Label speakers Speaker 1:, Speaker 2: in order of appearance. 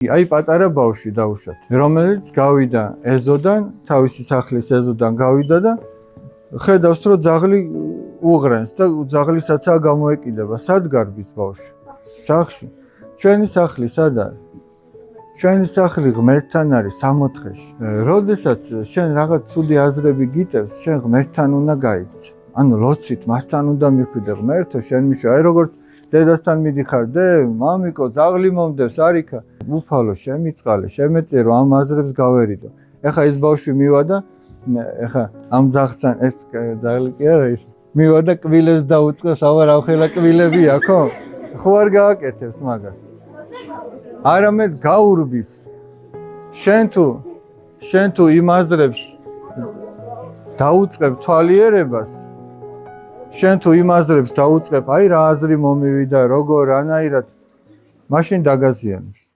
Speaker 1: აი პატარა ბავშვი დავუშვათ, რომელიც გავიდა ეზოდან, თავისი სახლის ეზოდან გავიდა და ხედავს, რომ ძაღლი უღრენს და ძაღლისაცაა გამოეკიდება. სად გარბის ბავშვი? სახლში. ჩვენი სახლი სად არის? ჩვენი სახლი ღმერთთან არის 64-ში. როდესაც შენ რაღაც ცუდი აზრები გიტევს, შენ ღმერთთან უნდა გაიქცე. ანუ ლოცვით მასთან უნდა მიხვიდე ღმერთო, შენ მიშვი. აი როგორც დედასთან მიდიხარ, დე, მამიკო, ძაღლი მომდევს, არიქა. უფალო, შემიწყალე, შემეწირო, ამ აზრებს გავერიდო. ეხა ეს ბავშვი მივა და ეხა ამ ძაღლთან ეს ძაღლი კი არა ის. მივა და კბილებს დაუწყებს, აბა რა ხელა კბილებია, ხო? ხო არ გააკეთებს მაგას. არამედ გაურბის. შენ თუ იმ აზრებს დაუწყებ თვალიერებას, შენ თუ იმ აზრებს დაუწყებ, აი რა აზრი მომივიდა, როგორ, რანაირად, მაშინ დაგაზიანებს.